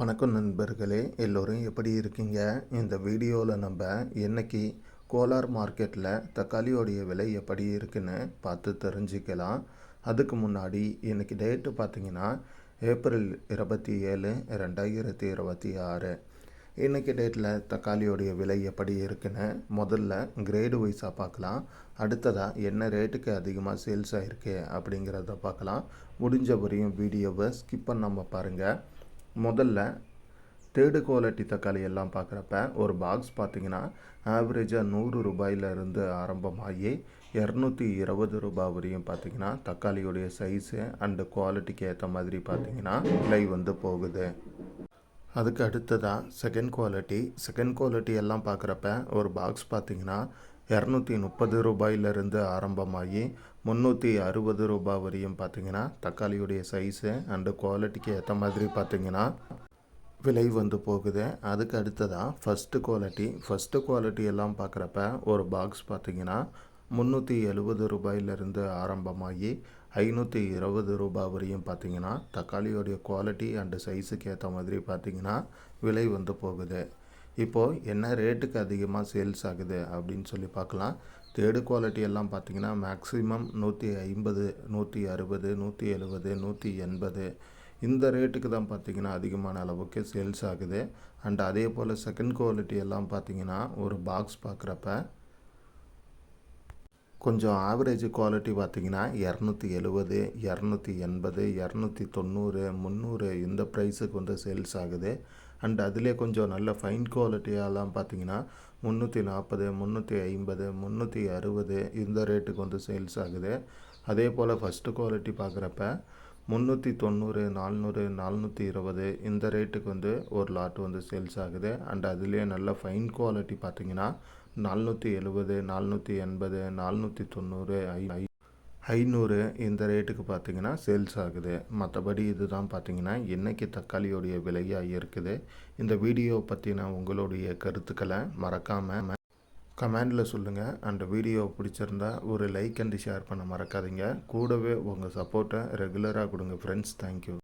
வணக்கம் நண்பர்களே, எல்லோரும் எப்படி இருக்கீங்க? இந்த வீடியோவில் நம்ம இன்னைக்கு கோலார் மார்க்கெட்டில் தக்காளியோடைய விலை எப்படி இருக்குன்னு பார்த்து தெரிஞ்சுக்கலாம். அதுக்கு முன்னாடி இன்னைக்கு டேட்டு பார்த்தீங்கன்னா ஏப்ரல் 27, 2026. இன்றைக்கி டேட்டில் தக்காளியோடைய விலை எப்படி இருக்குன்னு முதல்ல கிரேடு வைஸாக பார்க்கலாம். அடுத்ததாக என்ன ரேட்டுக்கு அதிகமாக சேல்ஸ் ஆகிருக்கு அப்படிங்கிறத பார்க்கலாம். முடிஞ்ச வரையும் வீடியோவை ஸ்கிப் பண்ணாமல் பாருங்கள். முதல்ல தேர்டு குவாலிட்டி தக்காளி எல்லாம் பார்க்குறப்ப ஒரு பாக்ஸ் பார்த்திங்கன்னா ஆவரேஜாக 100 ரூபாயிலிருந்து ஆரம்பமாகி 220 ரூபாய் வரையும் பார்த்திங்கன்னா தக்காளியுடைய சைஸு அண்டு குவாலிட்டிக்கு ஏற்ற மாதிரி பார்த்திங்கன்னா விலை போகுது. அதுக்கு அடுத்ததாக செகண்ட் குவாலிட்டி எல்லாம் பார்க்குறப்ப ஒரு பாக்ஸ் பார்த்திங்கன்னா 230 ரூபாயிலிருந்து ஆரம்பமாகி 360 ரூபாய் வரையும் பார்த்திங்கன்னா தக்காளியுடைய சைஸு அண்டு குவாலிட்டிக்கு ஏற்ற மாதிரி பார்த்திங்கன்னா விலை போகுது. அதுக்கு அடுத்ததாக ஃபஸ்ட்டு குவாலிட்டி எல்லாம் பார்க்குறப்ப ஒரு பாக்ஸ் பார்த்திங்கன்னா 370 ரூபாயிலிருந்து ஆரம்பமாகி 520 ரூபாய் வரையும் பார்த்திங்கன்னா தக்காளியோடைய குவாலிட்டி அண்டு சைஸுக்கு ஏற்ற மாதிரி பார்த்திங்கன்னா விலை போகுது. இப்போது என்ன ரேட்டுக்கு அதிகமாக சேல்ஸ் ஆகுது அப்படின்னு சொல்லி பார்க்கலாம். தேர்டு குவாலிட்டி எல்லாம் பார்த்திங்கன்னா மேக்ஸிமம் 150, 160, 170, 180 இந்த ரேட்டுக்கு தான் பார்த்திங்கன்னா அதிகமான அளவுக்கு சேல்ஸ் ஆகுது. அண்ட் அதே போல் செகண்ட் குவாலிட்டி எல்லாம் பார்த்திங்கன்னா ஒரு பாக்ஸ் பார்க்குறப்ப கொஞ்சம் ஆவரேஜ் குவாலிட்டி பார்த்திங்கன்னா 270, 280, 290, 300 இந்த ப்ரைஸுக்கு சேல்ஸ் ஆகுது. அண்ட் அதிலே கொஞ்சம் நல்ல ஃபைன் குவாலிட்டியெல்லாம் பார்த்திங்கன்னா 340, 350, 360 இந்த ரேட்டுக்கு சேல்ஸ் ஆகுது. அதே போல் ஃபஸ்ட்டு குவாலிட்டி பார்க்குறப்ப 390, 400, 420 இந்த ரேட்டுக்கு ஒரு லாட் சேல்ஸ் ஆகுது. அண்ட் அதுலேயே நல்ல ஃபைன் குவாலிட்டி பார்த்திங்கன்னா 470, 480, 490, 500 இந்த ரேட்டுக்கு பார்த்திங்கன்னா சேல்ஸ் ஆகுது. மற்றபடி இதுதான் பார்த்திங்கன்னா இன்றைக்கி தக்காளியோடைய விலையாக இருக்குது. இந்த வீடியோ பற்றின உங்களுடைய கருத்துக்களை மறக்காமல் கமெண்டில் சொல்லுங்கள். அண்ட் வீடியோ பிடிச்சிருந்தா ஒரு லைக் அண்ட் ஷேர் பண்ண மறக்காதீங்க. கூடவே உங்கள் சப்போர்ட்டை ரெகுலராக கொடுங்க ஃப்ரெண்ட்ஸ். தேங்க்யூ.